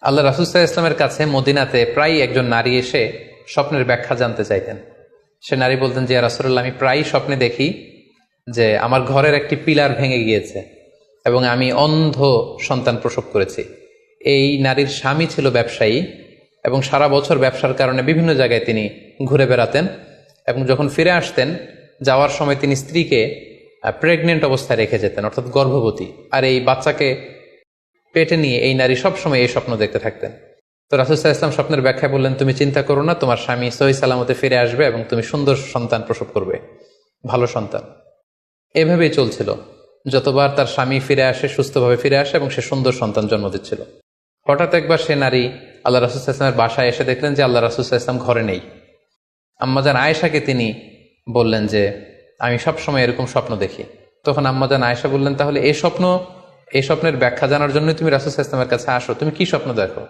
আল্লাহ রাসূল সাল্লাল্লাহু আলাইহি ওয়াসাল্লামের কাছে মদিনাতে প্রায় একজন নারী এসে স্বপ্নের ব্যাখ্যা জানতে চাইতেন। সে নারী বলতেন যে, ইয়া রাসূলুল্লাহ, আমি প্রায়ই স্বপ্নে দেখি যে আমার ঘরের একটি পিলার ভেঙে গিয়েছে এবং আমি অন্ধ সন্তান প্রসব করেছি। এই নারীর স্বামী ছিল ব্যবসায়ী এবং সারা বছর ব্যবসার কারণে বিভিন্ন জায়গায় তিনি ঘুরে বেড়াতেন এবং যখন ফিরে আসতেন যাওয়ার সময় তিনি স্ত্রীকে প্রেগনেন্ট অবস্থায় রেখে যেতেন, অর্থাৎ গর্ভবতী। আর এই বাচ্চাকে পেটে নিয়ে এই নারী সবসময় এই স্বপ্ন দেখতে থাকতেন। তো রাসূল সাল্লাল্লাহু আলাইহি ওয়াসাল্লাম স্বপ্নের ব্যাখ্যায় বললেন, তুমি চিন্তা করো না, তোমার স্বামী সহি সালামতে ফিরে আসবে এবং তুমি সুন্দর সন্তান প্রসব করবে, ভালো সন্তান। এভাবেই চলছিল। যতবার তার স্বামী ফিরে আসে, সুস্থভাবে ফিরে আসে এবং সে সুন্দর সন্তান জন্ম দিচ্ছিল। হঠাৎ একবার সে নারী আল্লাহ রাসূল সাল্লাল্লাহু আলাইহি ওয়াসাল্লামের বাসায় এসে দেখলেন যে আল্লাহ রাসূল সাল্লাল্লাহু আলাইহি ওয়াসাল্লাম ঘরে নেই। আম্মাজান আয়েশাকে তিনি বললেন যে, আমি সবসময় এরকম স্বপ্ন দেখি। তখন আম্মাজান আয়েশা বললেন, তাহলে এই স্বপ্নের ব্যাখ্যা জানার জন্য তুমি রাসূল সাল্লাল্লাহু আলাইহি ওয়াসাল্লামের কাছে আসো, তুমি কি স্বপ্ন দেখো?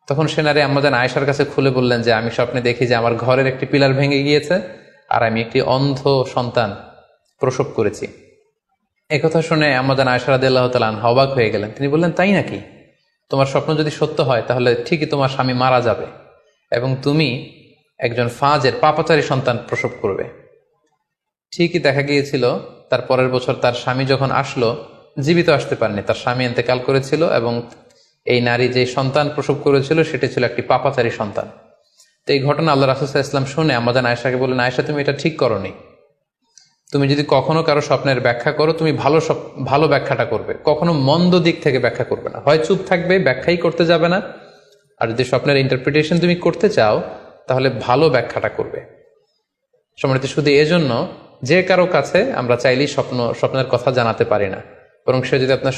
তখন সে নারী আম্মাজান আয়েশার কাছে খুলে বললেন যে, আমি স্বপ্নে দেখি যে আমার ঘরের একটি পিলার ভেঙে গিয়েছে আর আমি একটি অন্ধ সন্তান প্রসব করেছি। একথা শুনে আম্মাজান আয়েশা রাদিয়াল্লাহু তাআলা আনহা অবাক হয়ে গেলেন। তিনি বললেন, তাই নাকি? তোমার স্বপ্ন যদি সত্য হয় তাহলে ঠিকই তোমার স্বামী মারা যাবে এবং তুমি একজন ফাজের পাপাচারী সন্তান প্রসব করবে। ঠিকই দেখা গিয়েছিল তার পরের বছর তার স্বামী যখন আসলো, জীবিত আসতে পারেনি, তার স্বামী ইন্তেকাল করেছিল এবং এই নারী যে সন্তান প্রসব করেছিল সেটি ছিল একটি পাপাচারী সন্তান। তো এই ঘটনা আল্লাহ রাসূল সাল্লাল্লাহু আলাইহি ওয়াসাল্লাম শুনে আম্মাজান আয়েশাকে বললেন, আয়েশা, তুমি এটা ঠিক করোনি। তুমি যদি কখনো কারো স্বপ্নের ব্যাখ্যা করো, তুমি ভালো ব্যাখ্যাটা করবে, কখনো মন্দ দিক থেকে ব্যাখ্যা করবে না। হয় চুপ থাকবে, ব্যাখ্যাই করতে যাবে না, আর যদি স্বপ্নের ইন্টারপ্রিটেশন তুমি করতে চাও তাহলে ভালো ব্যাখ্যাটা করবে। সম্মানিত, শুধু এজন্য যে কারো কাছে আমরা চাইলেই স্বপ্নের কথা জানাতে পারি না, বরং সে যদি আপনার